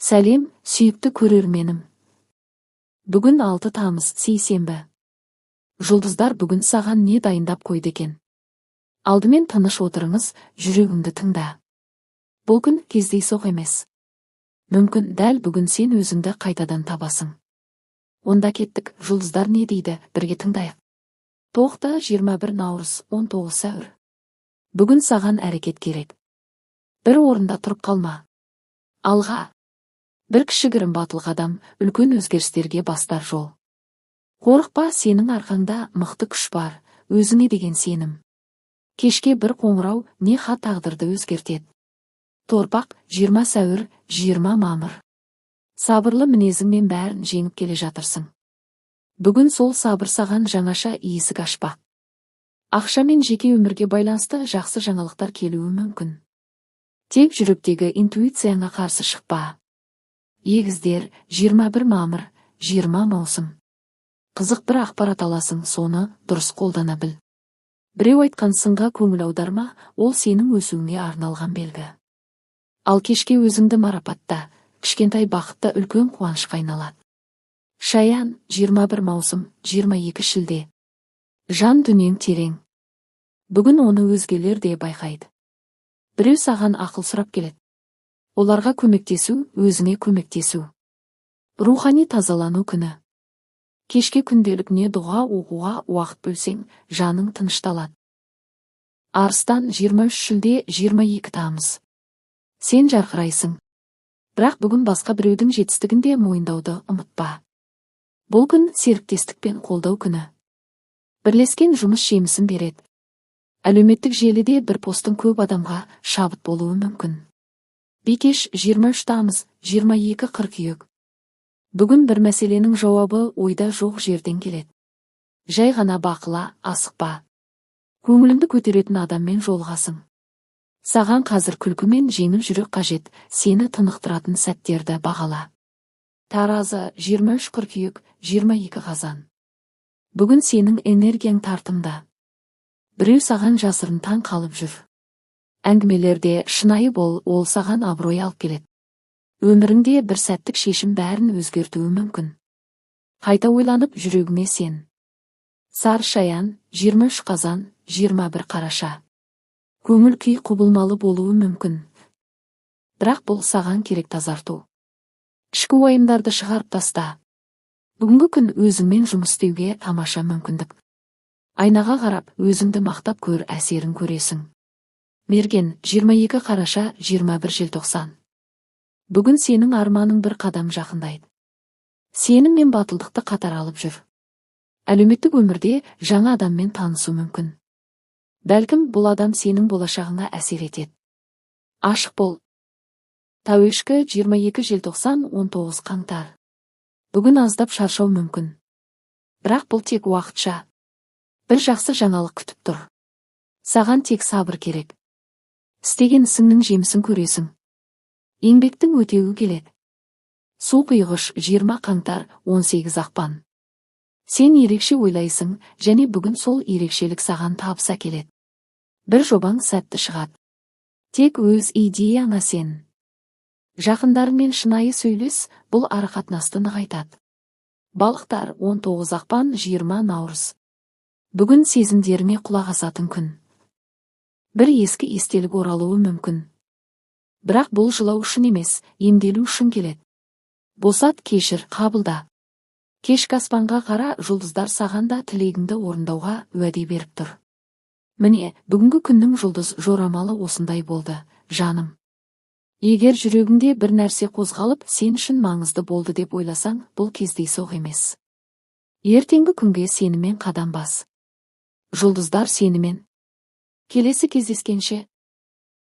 Сәлем, сүйікті көрерменім. Бүгін 6 тамыз сейсенбі. Жұлдыздар бүгін саған не дайындап қойды екен? Алдымен тыныш отырыңыз, жүрегіңді тыңда. Бұл күн кездейсоқ емес. Мүмкін дәл бүгін сен өзіңді қайтадан табасың. Онда кеттік, жұлдыздар не дейді, бірге тыңдайық. Тоқта 21 наурыз 19 сәуір. Бүгін саған әрекет керек. Bir орында тұрып қалма. Алға. Bir кішігірім батыл қадам, үлкен өзгерістерге бастар жол. Қорықпа, сенің арқаңда мықты күш бар, өзіңе деген сенім. Кешке бір қоңырау не хат тағдырды өзгертеді. Торпақ, 20 сәуір, 20 мамыр. Сабырлы мінезіңмен бәрін жеңіп келе жатырсың. Бүгін сол сабыр саған жаңаша есік ашпақ. Ақша мен жеке өмірге байланысты жақсы жаңалықтар келуі мүмкін. Тек жүректегі интуицияңа қарсы шықпа. Егіздер, 21 мамыр, 20 маусым. Қызық бір ақпарат аласың, соны дұрыс қолдана біл. Біреу айтқан сынға көңіл аударма, ол сенің өсуіңе арналған белгі. Ал кешке өзіңді марапатта, кішкентай бақытта үлкен қуанышқа айналады. Шаян, 21 маусым, 22 шілде. Жан дүниең терең. Бүгін оны өзгелер де байқайды. Біреу саған ақыл сұрап келеді. Оларға көмектесу, өзіңе көмектесу. Рухани тазалану күні. Кешке күнделік не дұға оқуға уақыт бөлсең, жаның тынышталады. Арыстан, 23 шілде, 22 тамыз. Сен жарқырайсың. Бірақ бүгін басқа біреудің жетістігінде мойындауды ұмытпа. Бұл күн серіктестік пен қолдау күні. Бірлескен жұмыс жемісін береді. Әлеуметтік желіде бір постың көп адамға шабыт болуы мүмкін. Бикеш, 23 тамыз, 22 қыркүйек. Бүгін бір мәселенің жауабы ойда жоқ жерден келеді. Жай ғана бақыла, асықпа. Көңіліңді көтеретін адаммен жолығасың. Саған қазір күлкі мен жеңіл жүрек қажет, сені тынықтыратын сәттерді бағала. Таразы, 23 қыркүйек, 22 қазан. Бүгін сенің энергияң тартымда. Біреу саған жасырын таң қалып жүр. Әңгімелерде шынайы бол, ол саған абырой алып келеді. Өміріңде бір сәттік шешім бәрін өзгертуі мүмкін. Қайта ойланып жүрегіңе сен. Сар Шаян, 23 қазан, 21 қараша. Көңіл күй құбылмалы болуы мүмкін. Бірақ бұл саған керек тазарту. Ішкі уайымдарды шығарып таста. Бүгінгі күн өзіңмен жұмыс істеуге тамаша мүмкіндік. Айнаға қарап, өзіңді мақтап көр, әсерін көресің. Мерген, 22 қараша, 21 желтоқсан. Бүгін сенің арманың бір қадам жақындайды. Сенім мен батылдықты қатар алып жүр. Әлеуметтік өмірде жаңа адаммен танысу мүмкін. Бәлкім бұл адам сенің болашағыңа әсер етеді. Ашық бол. Тәуешкі, 22 желтоқсан, 19 қаңтар. Бүгін аздап шаршау мүмкін. Бірақ бұл тек уақытша. Бір жақсы жаңалық күтіп тұр. Саған тек сабыр керек. Істеген ісіңнің жемісін көресің. Еңбектің өтеуі келеді. Су құйғыш, 20 қаңтар, 18 ақпан. Сен ерекше ойлайсың, және бүгін сол ерекшелік саған табыс әкеледі. Бір жобаң сәтті шығады. Тек өз идеяңа сен. Жақындарыңмен шынайы сөйлес, бұл арақатынасты нығайтады. Балықтар, 19 ақпан, 20 наурыз. Бүгін сезімдеріңе құлақ асатын күн. Бір ескі естелік оралуы мүмкін. Бірақ бұл жылау үшін емес, емделу үшін келеді. Босат, кешір, қабылда. Кешкі аспанға қара, жұлдыздар саған да тілегіңді орындауға уәде беріп тұр. Міне, бүгінгі күннің жұлдыз жорамалы осындай болды, жаным. Егер жүрегіңде бір нәрсе қозғалып, сен үшін маңызды болды деп ойласаң, бұл кездейсоқ емес. Ертеңгі күнге сенімен қадам бас. Жұлдыздар сенімен. Келесі кездескенше.